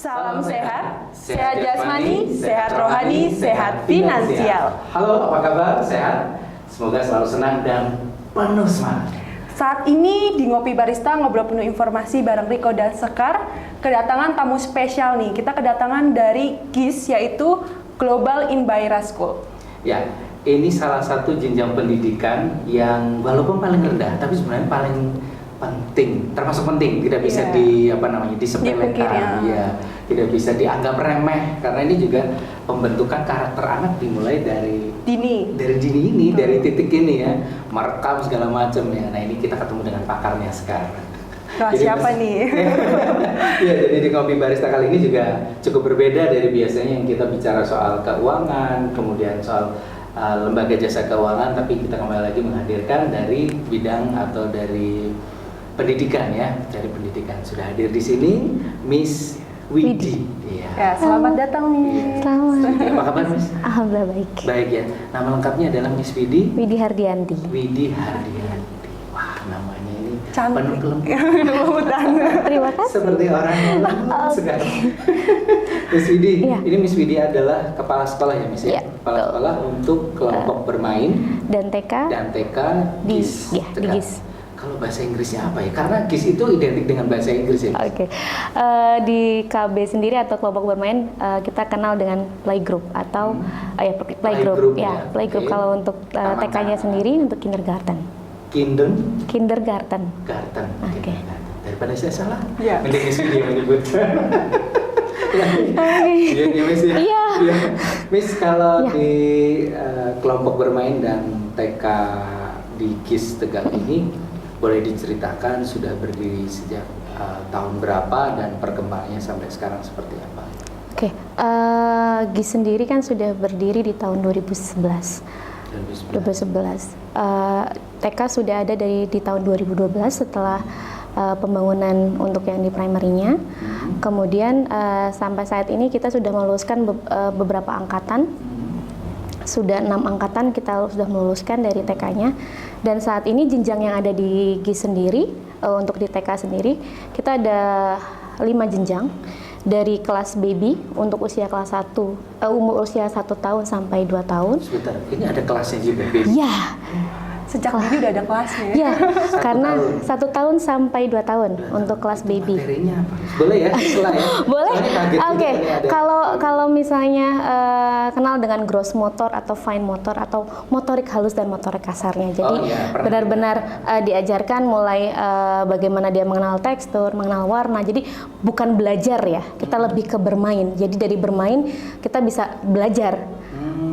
Salam sehat, sehat jasmani, sehat rohani, sehat finansial. Halo, apa kabar? Sehat? Semoga selalu senang dan penuh semangat. Saat ini di Ngopi Barista ngobrol penuh informasi bareng Riko dan Sekar, kedatangan tamu spesial nih. Kita kedatangan dari GIS, yaitu Global Inbaira School. Ya, ini salah satu jenjang pendidikan yang walaupun paling rendah, tapi sebenarnya paling penting, termasuk penting, tidak bisa disepelekan, tidak bisa dianggap remeh, karena ini juga pembentukan karakter anak dimulai dari dini ini, dari titik ini ya, merekam segala macam ya. Nah, ini kita ketemu dengan pakarnya sekarang. Wah, siapa nih? Ya, jadi di Ngopi Barista kali ini juga cukup berbeda dari biasanya yang kita bicara soal keuangan, kemudian soal lembaga jasa keuangan, tapi kita kembali lagi menghadirkan dari bidang atau dari pendidikan ya, dari pendidikan. Sudah hadir di sini Miss Widi. Ya, selamat datang Miss. Selamat. Apa kabar Miss? Alhamdulillah baik. Baik ya. Nama lengkapnya adalah Miss Widi. Widi Hardianti. Widi Hardianti. Wah, namanya ini cantik. Penuh kelembut. Terima kasih. Seperti orang yang lembut sekarang. Miss Widi, ini Miss Widi adalah kepala sekolah ya Miss ya? Kepala sekolah untuk kelompok bermain dan TK di GIS. Ya, di GIS. Kalau bahasa Inggrisnya apa ya? Karena GIS itu identik dengan bahasa Inggris ya. Oke. Di KB sendiri atau kelompok bermain kita kenal dengan playgroup atau playgroup ya. Playgroup kalau untuk TK-nya sendiri untuk kindergarten. Kindergarten. Oke. Daripada saya salah, ya. Mending Miss Widi yang menyebut. Iya, Miss ya. Iya. Miss, kalau di kelompok bermain dan TK di GIS Tegal ini boleh diceritakan sudah berdiri sejak tahun berapa dan perkembangannya sampai sekarang seperti apa? Oke, GIS sendiri kan sudah berdiri di tahun 2011. TK sudah ada di tahun 2012 setelah pembangunan untuk yang di primary-nya. Kemudian sampai saat ini kita sudah meluluskan beberapa angkatan. Sudah 6 angkatan kita sudah meluluskan dari TK-nya, dan saat ini jenjang yang ada di GIS sendiri untuk di TK sendiri kita ada 5 jenjang, dari kelas baby untuk usia kelas 1 umur usia 1 tahun sampai 2 tahun. Sebentar, ini ada kelasnya juga baby? Iya. Sejak baby udah ada kelasnya. Iya, karena 1 tahun sampai 2 tahun untuk kelas baby. Materinya apa? Boleh ya? Setelah ya? Boleh. Oke. Kalau misalnya kenal dengan gross motor atau fine motor atau motorik halus dan motorik kasarnya. Jadi benar-benar diajarkan mulai bagaimana dia mengenal tekstur, mengenal warna. Jadi bukan belajar ya, kita lebih ke bermain. Jadi dari bermain kita bisa belajar.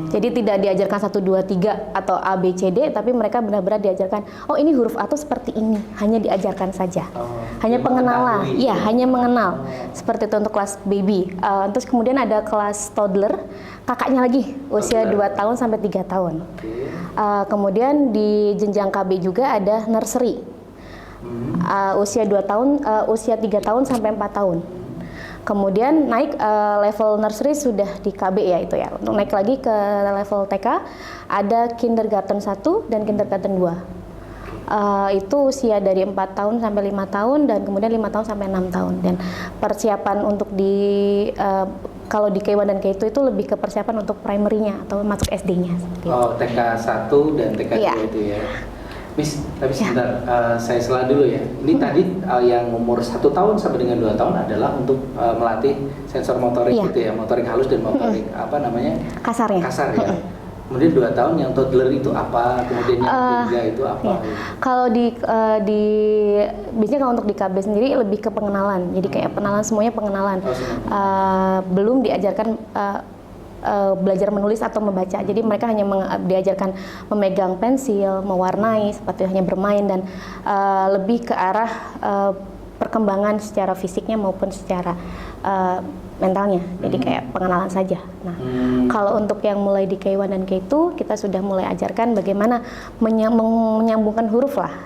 Jadi tidak diajarkan 1, 2, 3 atau A, B, C, D, tapi mereka benar-benar diajarkan, oh ini huruf A tuh seperti ini, hanya diajarkan saja. Hanya pengenalan, iya, hanya mengenal. Seperti itu untuk kelas baby. Terus kemudian ada kelas toddler, kakaknya lagi, usia 2 tahun sampai 3 tahun. Kemudian di jenjang KB juga ada nursery, usia 3 tahun sampai 4 tahun. Kemudian naik level nursery sudah di KB ya itu ya. Untuk naik lagi ke level TK ada kindergarten 1 dan kindergarten 2. Itu usia dari 4 tahun sampai 5 tahun dan kemudian 5 tahun sampai 6 tahun. Dan persiapan untuk kalau di K1 dan K2 itu lebih ke persiapan untuk primary-nya atau masuk SD-nya. TK 1 dan TK 2 itu ya. Miss, tapi sebentar, saya salah dulu ya. Ini tadi yang umur 1 tahun sampai dengan 2 tahun adalah untuk melatih sensor motorik gitu ya, motorik halus dan motorik kasar ya. Kemudian 2 tahun yang toddler itu apa? Kemudian yang 3 itu apa? Kalau biasanya kalau untuk di KB sendiri lebih ke pengenalan. Jadi kayak pengenalan, semuanya pengenalan. Belum diajarkan belajar menulis atau membaca. Jadi mereka hanya diajarkan memegang pensil, mewarnai, seperti hanya bermain dan lebih ke arah perkembangan secara fisiknya maupun secara mentalnya. Jadi kayak pengenalan saja. Nah, kalau untuk yang mulai di K1 dan K2 kita sudah mulai ajarkan bagaimana menyambungkan huruf lah.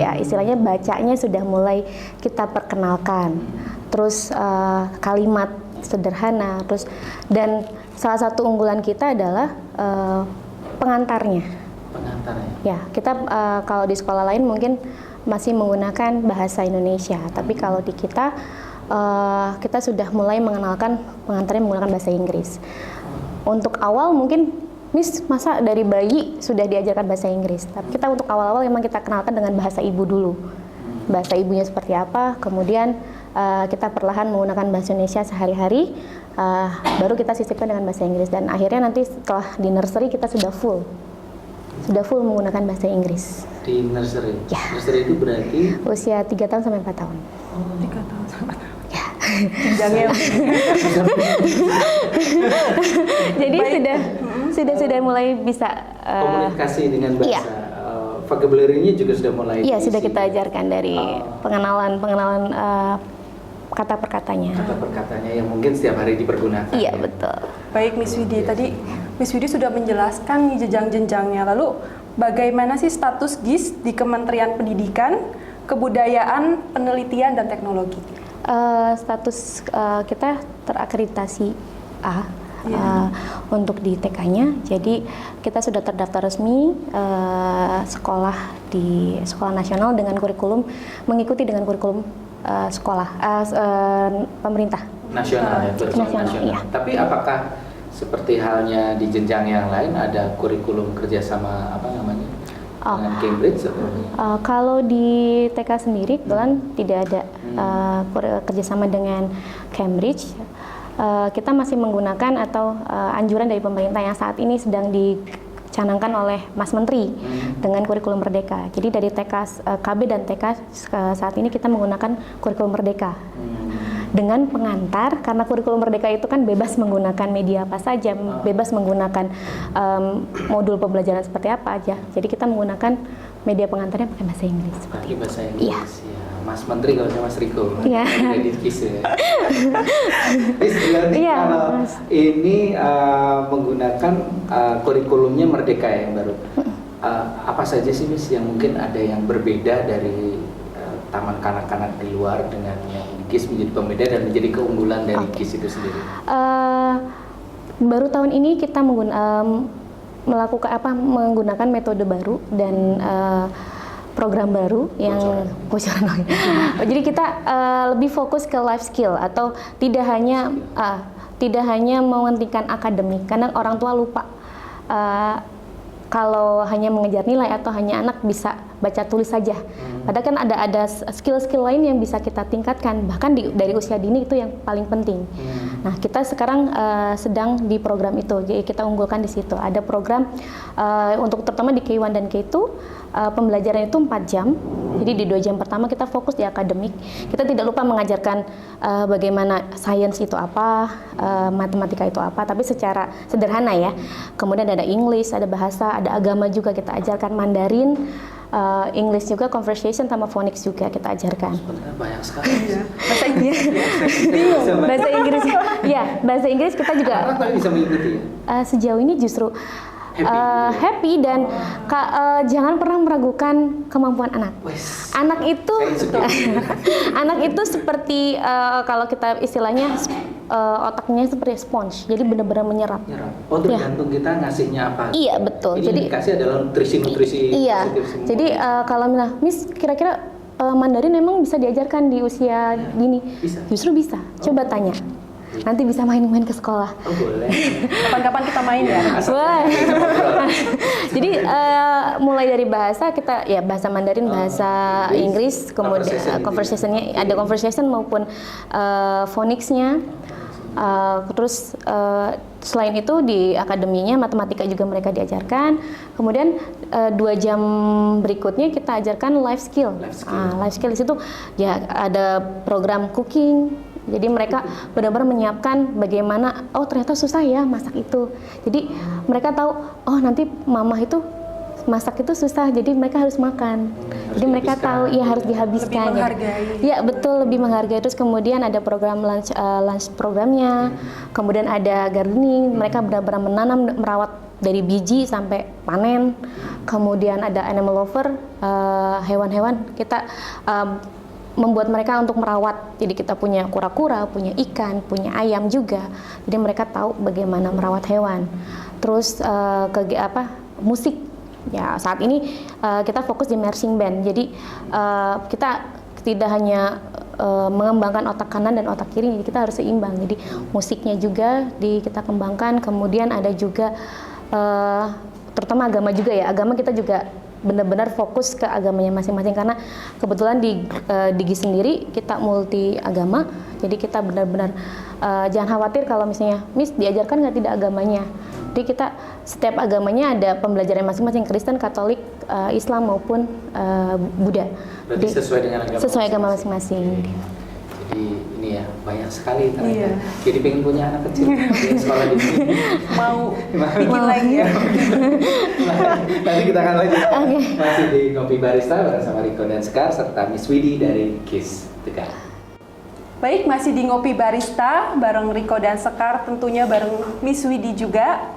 Ya, istilahnya bacanya sudah mulai kita perkenalkan. Terus kalimat sederhana, terus dan salah satu unggulan kita adalah pengantarnya. Ya, kita kalau di sekolah lain mungkin masih menggunakan bahasa Indonesia, tapi kalau di kita kita sudah mulai mengenalkan pengantarnya menggunakan bahasa Inggris. Untuk awal mungkin Miss, masa dari bayi sudah diajarkan bahasa Inggris? Tapi kita untuk awal-awal memang kita kenalkan dengan bahasa ibu dulu. Bahasa ibunya seperti apa, kemudian kita perlahan menggunakan bahasa Indonesia sehari-hari, baru kita sisipkan dengan bahasa Inggris. Dan akhirnya nanti setelah di nursery kita sudah full menggunakan bahasa Inggris. Di nursery? Ya. Nursery itu berarti? Usia 3 tahun sampai 4 tahun. 3 tahun sampai 4 tahun. Ya. Jenjangnya. Jadi sudah mulai bisa komunikasi dengan bahasa. Iya. Vocabulary-nya juga sudah mulai. Iya, sudah kita ajarkan dari pengenalan kata perkatanya. Kata perkatanya yang mungkin setiap hari dipergunakan. Iya, ya. betul. Baik Miss Widi, tadi Miss Widi sudah menjelaskan nih jenjang-jenjangnya. Lalu bagaimana sih status GIS di Kementerian Pendidikan, Kebudayaan, Penelitian, dan Teknologi? Status kita terakreditasi A. Untuk di TK-nya, jadi kita sudah terdaftar resmi sekolah di sekolah nasional dengan kurikulum mengikuti dengan kurikulum sekolah pemerintah Nasional ya, nasional. Iya. Tapi apakah seperti halnya di jenjang yang lain ada kurikulum kerjasama dengan Cambridge? Kalau di TK sendiri kebetulan tidak ada kerjasama dengan Cambridge. Kita masih menggunakan atau anjuran dari pemerintah yang saat ini sedang dicanangkan oleh Mas Menteri dengan kurikulum Merdeka. Jadi dari TK KB dan TK saat ini kita menggunakan kurikulum Merdeka. Dengan pengantar, karena kurikulum Merdeka itu kan bebas menggunakan media apa saja, bebas menggunakan modul pembelajaran seperti apa aja. Jadi kita menggunakan media pengantarnya pakai bahasa Inggris. Pakai bahasa Inggris. Iya. Ya. Mas Menteri kalau saya Mas Riko. Iya. Di KIS ya. Iya, kalau Mas. ini menggunakan kurikulumnya Merdeka ya, yang baru. Apa saja sih Miss yang mungkin ada yang berbeda dari taman kanak-kanak di luar dengan yang di KIS menjadi pembeda dan menjadi keunggulan dari KIS itu sendiri? Baru tahun ini kita menggunakan metode baru dan program baru yang bocoran. Jadi kita lebih fokus ke life skill atau tidak hanya mementingkan akademik, karena orang tua lupa kalau hanya mengejar nilai atau hanya anak bisa baca tulis saja. Padahal kan ada skill-skill lain yang bisa kita tingkatkan, bahkan dari usia dini itu yang paling penting. Nah, kita sekarang sedang di program itu, jadi kita unggulkan di situ. Ada program untuk terutama di K1 dan K2, pembelajaran itu 4 jam. Jadi di 2 jam pertama kita fokus di akademik. Kita tidak lupa mengajarkan bagaimana sains itu apa, matematika itu apa, tapi secara sederhana ya. Kemudian ada English, ada bahasa, ada agama juga kita ajarkan, Mandarin, English juga, conversation sama phonics juga kita ajarkan. Sebenarnya banyak sekali. Bahasa Inggris. Bahasa Inggris, ya bahasa Inggris kita juga. Anak bisa mengikuti ya? Sejauh ini justru happy dan jangan pernah meragukan kemampuan anak. Anak itu anak itu seperti kalau kita istilahnya otaknya seperti sponge, jadi benar-benar menyerap. Oh, tergantung kita ngasihnya apa. Iya, betul. Jadi dikasih adalah nutrisi iya. semua. Jadi kalau Miss kira-kira Mandarin emang bisa diajarkan di usia dini? Bisa. Justru bisa. Coba tanya. Nanti bisa main-main ke sekolah. Oh, boleh. Kapan-kapan kita main ya. Wah. Jadi mulai dari bahasa kita ya bahasa Mandarin, bahasa Inggris, kemudian conversationnya ada conversation maupun phonics-nya. Terus selain itu di akademinya matematika juga mereka diajarkan. Kemudian 2 jam berikutnya kita ajarkan life skill. Life skill di situ ya ada program cooking. Jadi mereka benar-benar menyiapkan bagaimana, oh ternyata susah ya masak itu. Jadi mereka tahu, oh nanti mama itu masak itu susah, jadi mereka harus makan. Jadi mereka tahu, ya harus dihabiskan. Lebih menghargai. Ya betul, lebih menghargai. Terus kemudian ada program lunch programnya, kemudian ada gardening. Mereka benar-benar menanam, merawat dari biji sampai panen. Kemudian ada animal lover, hewan-hewan. Kita membuat mereka untuk merawat. Jadi kita punya kura-kura, punya ikan, punya ayam juga. Jadi mereka tahu bagaimana merawat hewan. Terus musik. Ya saat ini kita fokus di marching band. Jadi kita tidak hanya mengembangkan otak kanan dan otak kiri, jadi kita harus seimbang. Jadi musiknya juga kita kembangkan, kemudian ada juga terutama agama juga ya, agama kita juga benar-benar fokus ke agamanya masing-masing, karena kebetulan di GIS sendiri kita multi agama, jadi kita benar-benar jangan khawatir kalau misalnya Miss diajarkan nggak tidak agamanya. Jadi kita setiap agamanya ada pembelajaran masing-masing, Kristen, Katolik, Islam maupun Buddha. Berarti sesuai dengan agama sesuai agama masing-masing. Jadi ini ya banyak sekali ternyata. Jadi pengen punya anak kecil yang sekolah di sini. Mau bikin lagi. Nanti kita akan lanjut. Masih di Ngopi Barista bersama Riko dan Sekar serta Miss Widi dari GIS Tegal. Baik, masih di Ngopi Barista bareng Riko dan Sekar, tentunya bareng Miss Widi juga.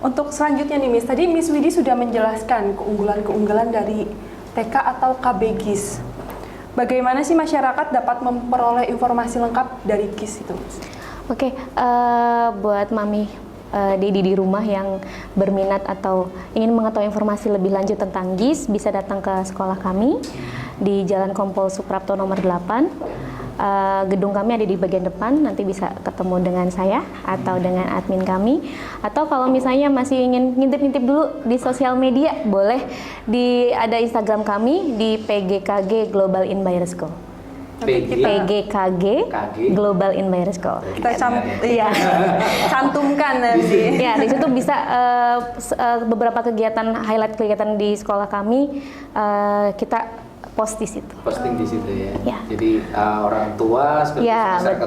Untuk selanjutnya nih Miss, tadi Miss Widi sudah menjelaskan keunggulan-keunggulan dari TK atau KB GIS. Bagaimana sih masyarakat dapat memperoleh informasi lengkap dari GIS itu? Oke, buat Mami Dedi di rumah yang berminat atau ingin mengetahui informasi lebih lanjut tentang GIS, bisa datang ke sekolah kami di Jalan Kompol Suprapto nomor 8. Gedung kami ada di bagian depan, nanti bisa ketemu dengan saya atau dengan admin kami. Atau kalau misalnya masih ingin ngintip-ngintip dulu di sosial media, boleh ada Instagram kami di PGKG Global Inspire School. PGKG Global Inspire School. Kita cantumkan nanti. Ya, di situ bisa beberapa highlight kegiatan di sekolah kami kita posting di situ ya. Jadi orang tua seperti masyarakat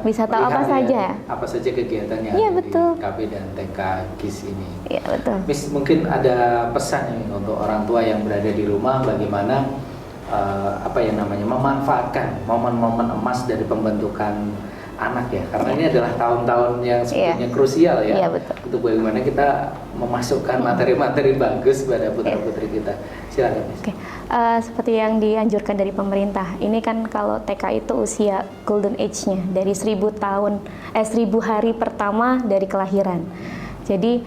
bisa tahu apa saja. Apa saja kegiatan yang ada di KB dan TK GIS ini. Iya, betul. Miss, mungkin ada pesan nih untuk orang tua yang berada di rumah bagaimana memanfaatkan momen-momen emas dari pembentukan anak ya, karena ini adalah tahun-tahun yang sebetulnya krusial ya, untuk bagaimana kita memasukkan materi-materi bagus pada putra-putri kita. Silakan Miss. Seperti yang dianjurkan dari pemerintah, ini kan kalau TK itu usia golden age-nya dari 1000 hari pertama dari kelahiran. Jadi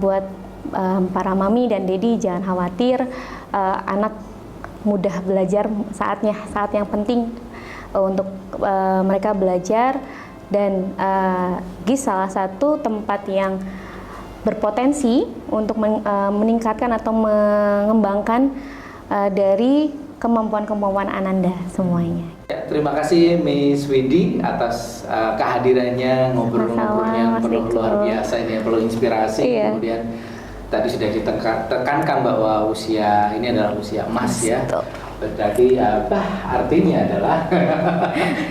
buat para mami dan dedi jangan khawatir, anak mudah belajar, saat yang penting untuk mereka belajar, dan GIS salah satu tempat yang berpotensi untuk meningkatkan atau mengembangkan dari kemampuan-kemampuan Ananda semuanya. Ya, terima kasih Miss Widi atas kehadirannya, ngobrol-ngobrolnya penuh luar biasa ini, perlu inspirasi. Kemudian tadi sudah ditekankan bahwa usia ini adalah usia emas ya. Berarti artinya adalah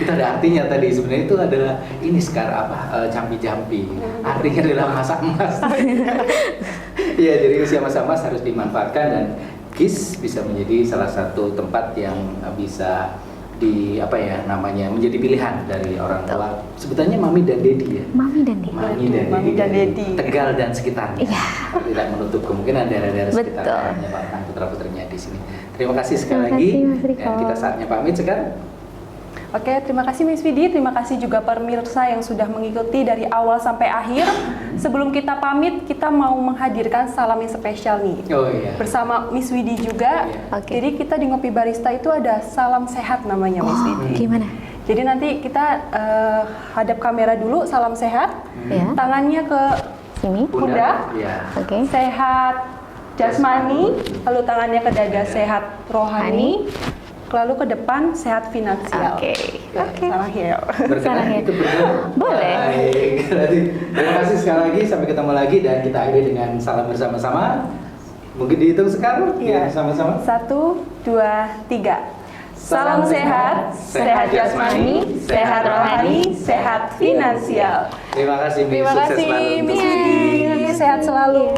kita ada artinya tadi, sebenarnya itu adalah ini sekarang jampi-jampi, artinya adalah masa emas. Ya, jadi usia masa emas harus dimanfaatkan, dan GIS bisa menjadi salah satu tempat yang bisa menjadi pilihan dari orang tua. Sebutannya Mami dan Dedi ya. Mami dan Dedi. Tegal dan sekitarnya. Tidak menutup kemungkinan daerah-daerah sekitarnya menyempatkan putra-putrinya di sini. Terima kasih sekali lagi. Dan kita saatnya pamit sekarang. Oke, terima kasih Miss Widi, terima kasih juga pemirsa yang sudah mengikuti dari awal sampai akhir. Sebelum kita pamit, kita mau menghadirkan salam yang spesial nih. Bersama Miss Widi juga. Jadi kita di Ngopi Barista itu ada salam sehat namanya Miss Widi. Gimana? Jadi nanti kita hadap kamera dulu, salam sehat. Tangannya ke sini, pundak. Sehat jasmani, lalu tangannya ke dada, sehat rohani. Lalu ke depan, sehat finansial. Salah ya. Berkenan itu boleh. Terima kasih sekali lagi, sampai ketemu lagi, dan kita akhiri dengan salam bersama-sama. Mungkin dihitung sekarang bersama-sama. 1, 2, 3. Salam sehat, sehat jasmani, sehat rohani, sehat finansial. Terima kasih Miss. Terima kasih Miss Widi. Sehat selalu.